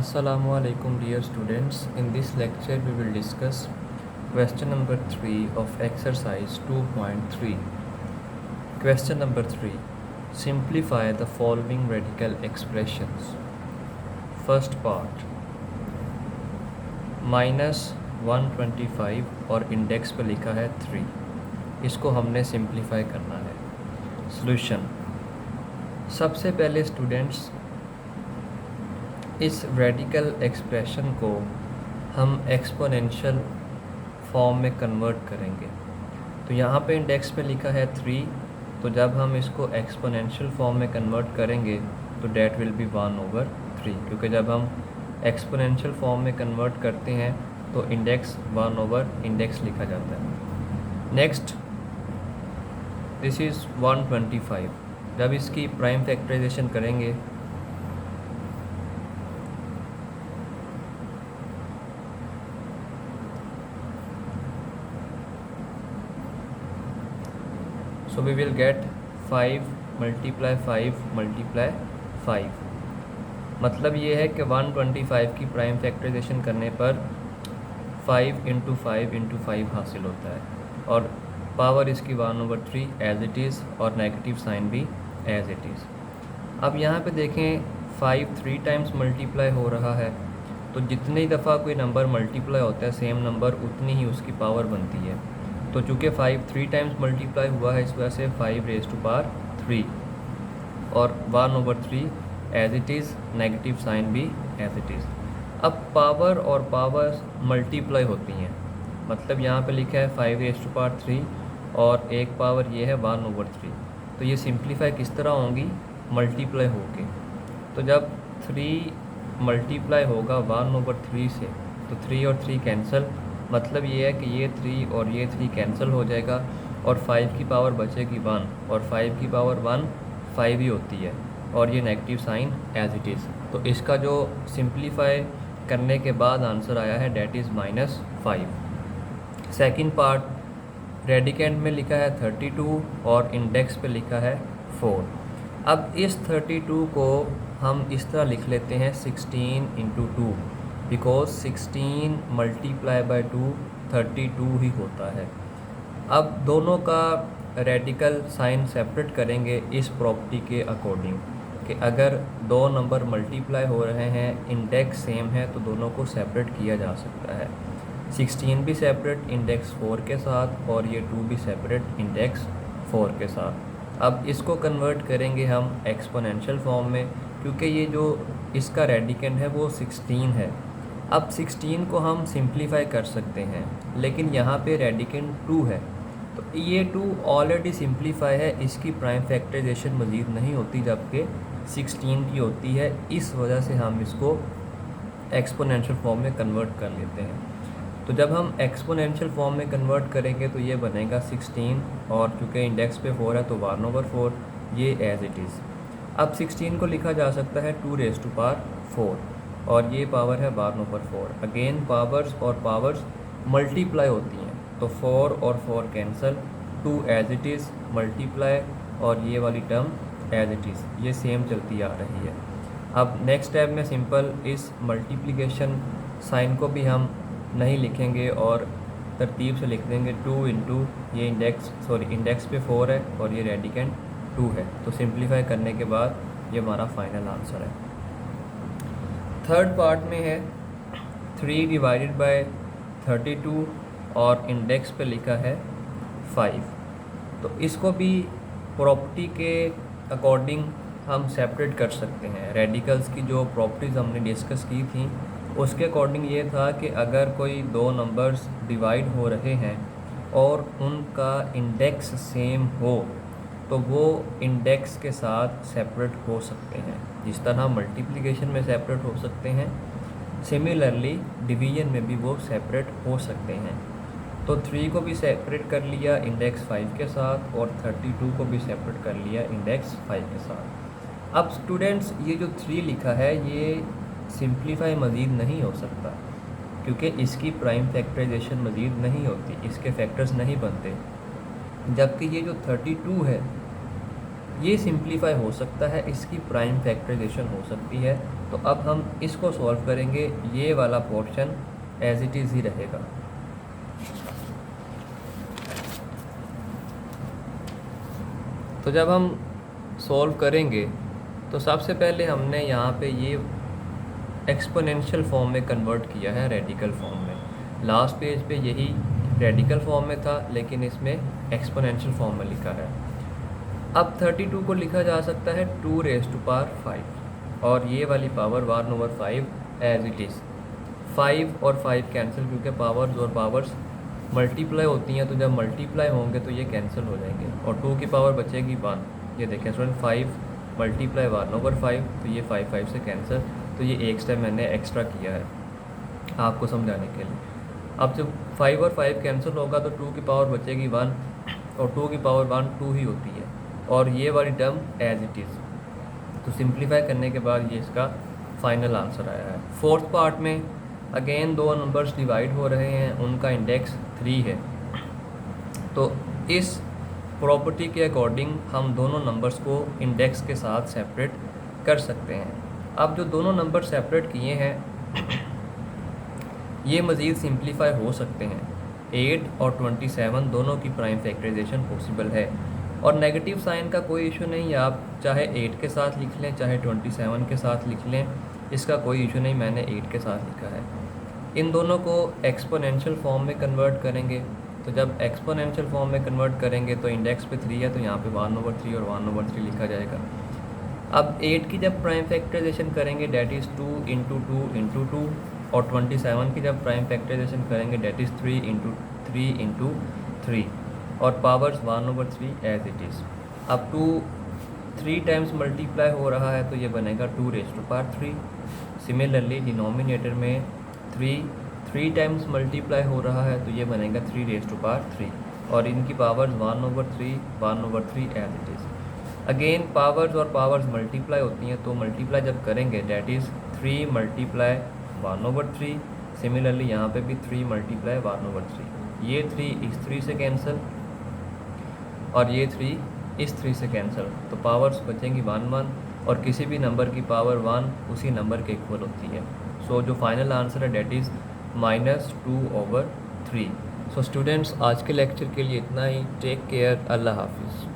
Assalamualaikum dear students. In this lecture we will discuss question number 3 of exercise 2.3. Question number 3. Simplify the following radical expressions. First part. -125 और index पे लिखा है 3. इसको हमने simplify करना है. सॉल्यूशन. सबसे पहले स्टूडेंट्स इस रेडिकल एक्सप्रेशन को हम एक्सपोनेंशियल फॉर्म में कन्वर्ट करेंगे. तो यहाँ पे इंडेक्स पे लिखा है 3, तो जब हम इसको एक्सपोनेंशियल फॉर्म में कन्वर्ट करेंगे तो डेट विल बी 1/3, क्योंकि जब हम एक्सपोनेंशियल फॉर्म में कन्वर्ट करते हैं तो इंडेक्स 1/इंडेक्स लिखा जाता है. Next, this is 125. जब इसकी प्राइम फैक्टराइजेशन करेंगे so we will get 5 × 5 × 5. मतलब ये है कि 125 की प्राइम फैक्टराइजेशन करने पर 5 × 5 × 5 हासिल होता है और पावर इसकी 1/3 एज इट इज़ और नेगेटिव साइन भी एज इट इज़. अब यहाँ पे देखें 5 3 टाइम्स मल्टीप्लाई हो रहा है, तो जितनी दफ़ा कोई नंबर मल्टीप्लाई होता है सेम नंबर उतनी ही उसकी पावर बनती है. तो चूँकि 5 3 टाइम्स मल्टीप्लाई हुआ है इस वजह से 5⁻³ और 1/3 as it is, negative sign भी एज इट इज़. अब पावर और पावर मल्टीप्लाई होती हैं, मतलब यहाँ पे लिखा है 5⁻³ और एक पावर ये है 1/3. तो ये सिंप्लीफाई किस तरह होंगी? मल्टीप्लाई होके. तो जब 3 मल्टीप्लाई होगा 1/3 से तो 3 और 3 कैंसिल, मतलब ये है कि ये 3 और ये 3 कैंसिल हो जाएगा और 5 की पावर बचेगी 1 और 5 की पावर 1 5 ही होती है और ये negative sign as it is. तो इसका जो सिंप्लीफाई करने के बाद आंसर आया है that is -5. Second part, radicand में लिखा है 32 और इंडेक्स पे लिखा है 4. अब इस 32 को हम इस तरह लिख लेते हैं 16 × 2, बिकॉज 16 × 2 32 ही होता है. अब दोनों का रेडिकल साइन सेपरेट करेंगे इस प्रॉपर्टी के अकॉर्डिंग कि अगर दो नंबर मल्टीप्लाई हो रहे हैं, इंडेक्स सेम है, तो दोनों को सेपरेट किया जा सकता है. 16 भी सेपरेट इंडेक्स 4 के साथ और ये 2 भी सेपरेट इंडेक्स 4 के साथ. अब इसको कन्वर्ट करेंगे हम एक्सपोनेंशियल फॉर्म में, क्योंकि ये जो इसका रेडिकेंड है वो 16 है. अब 16 को हम सिंप्लीफाई कर सकते हैं, लेकिन यहाँ पे रेडिकेंड 2 है, तो ये 2 ऑलरेडी सिंप्लीफाई है, इसकी प्राइम फैक्टराइजेशन मज़ीद नहीं होती जबकि 16 की होती है. इस वजह से हम इसको एक्सपोनेंशियल फॉर्म में कन्वर्ट कर लेते हैं. तो जब हम एक्सपोनेंशियल फॉर्म में कन्वर्ट करेंगे तो ये बनेगा 16 और चूँकि इंडेक्स पे 4 है तो 1/4 ये एज इट इज़. अब 16 को लिखा जा सकता है 2⁻⁴ और ये पावर है 1/4. अगेन पावर्स और पावर्स मल्टीप्लाई होती हैं, तो 4 और 4 cancel, 2 as it is multiply और ये वाली टर्म एज इट इज़, ये सेम चलती आ रही है. अब नेक्स्ट स्टेप में सिंपल इस मल्टीप्लिकेशन साइन को भी हम नहीं लिखेंगे और तरतीब से लिख देंगे 2 × ये इंडेक्स पे 4 है और ये रेडिकेंड 2 है. तो सिंप्लीफाई करने के बाद ये हमारा फाइनल आंसर है. थर्ड पार्ट में है 3 / 32 और इंडेक्स पे लिखा है 5. तो इसको भी प्रॉपर्टी के अकॉर्डिंग हम सेपरेट कर सकते हैं. रेडिकल्स की जो प्रॉपर्टीज़ हमने डिस्कस की थी उसके अकॉर्डिंग ये था कि अगर कोई दो नंबर्स डिवाइड हो रहे हैं और उनका इंडेक्स सेम हो तो वो इंडेक्स के साथ सेपरेट हो सकते हैं, जिस तरह मल्टीप्लिकेशन में सेपरेट हो सकते हैं, सिमिलरली डिवीजन में भी वो सेपरेट हो सकते हैं. तो 3 को भी सेपरेट कर लिया इंडेक्स 5 के साथ और 32 को भी सेपरेट कर लिया इंडेक्स 5 के साथ. अब स्टूडेंट्स ये जो 3 लिखा है ये सिंप्लीफाई मज़ीद नहीं हो सकता, क्योंकि इसकी प्राइम फैक्टराइजेशन मज़ीद नहीं होती, इसके फैक्टर्स नहीं बनते. जबकि ये जो 32 है ये सिंप्लीफाई हो सकता है, इसकी प्राइम फैक्टराइजेशन हो सकती है. तो अब हम इसको सॉल्व करेंगे, ये वाला पोर्शन एज इट इज़ ही रहेगा। तो जब हम सॉल्व करेंगे तो सबसे पहले हमने यहाँ पे ये एक्सपोनेंशियल फॉर्म में कन्वर्ट किया है रेडिकल फॉर्म में। लास्ट पेज पे यही रेडिकल फॉर्म में था, लेकिन इसमें एक्सपोनेंशियल फॉर्म में लिखा है। अब 32 को लिखा जा सकता है 2 रेज़ टू पावर 5 और ये वाली पावर 1/5 एज इट इज़। 5 और 5 कैंसिल, क्योंकि पावर्स और पावर्स मल्टीप्लाई होती हैं, तो जब मल्टीप्लाई होंगे तो ये कैंसिल हो जाएंगे और 2 की पावर बचेगी 1। ये देखें स्टूडेंट, 5 मल्टीप्लाई 1/5, तो ये 5 से कैंसिल। तो ये एक स्टेप मैंने एक्स्ट्रा किया है आपको समझाने के लिए। अब जब 5 और 5 कैंसिल होगा तो 2 की पावर बचेगी 1 और 2 की पावर 1 2 ही होती है और ये वाली टर्म एज इट इज़। तो सिंप्लीफाई करने के बाद ये इसका फाइनल आंसर आया है। फोर्थ पार्ट में अगेन 2 नंबर्स डिवाइड हो रहे हैं, उनका इंडेक्स 3 है। तो इस प्रॉपर्टी के अकॉर्डिंग हम दोनों नंबर्स को इंडेक्स के साथ सेपरेट कर सकते हैं। अब जो दोनों नंबर सेपरेट किए हैं ये मज़ीद सिंप्लीफाई हो सकते हैं। 8 और 27 दोनों की प्राइम फैक्टराइजेशन पॉसिबल है और नेगेटिव साइन का कोई इशू नहीं है। आप चाहे 8 के साथ लिख लें, चाहे 27 के साथ लिख लें, इसका कोई इशू नहीं। मैंने 8 के साथ लिखा है। इन दोनों को एक्सपोनेंशियल फॉर्म में कन्वर्ट करेंगे, तो जब एक्सपोनेंशियल फॉर्म में कन्वर्ट करेंगे तो इंडेक्स पे 3 है, तो यहाँ पे 1/3 और 1/3 लिखा जाएगा। अब 8 की जब प्राइम फैक्टराइजेशन करेंगे डेट इज़ 2 × 2 × 2 और 27 की जब प्राइम फैक्टराइजेशन करेंगे डेट इज़ 3 × 3 × 3 और पावर्स 1/3 एज इट इज़। अब 2 3 टाइम्स मल्टीप्लाई हो रहा है तो ये बनेगा 2 raise to power 3। Similarly denominator में 3 टाइम्स मल्टीप्लाई हो रहा है तो ये बनेगा 3 रेज़ टू पावर 3 और इनकी powers 1/3 as it is. Again powers और पावर्स मल्टीप्लाई होती हैं, तो मल्टीप्लाई जब करेंगे डेट इज़ 3 × 1/3। सिमिलरली यहाँ पे भी 3 × 1/3। ये 3 इस 3 से कैंसिल और ये 3 इस 3 से कैंसिल, तो पावर्स बचेंगी 1 1 और किसी भी नंबर की पावर 1 उसी नंबर के इक्वल होती है। सो जो फाइनल आंसर है डेट इज़ -2/3। सो स्टूडेंट्स, आज के लेक्चर के लिए इतना ही। टेक केयर, अल्लाह हाफिज़।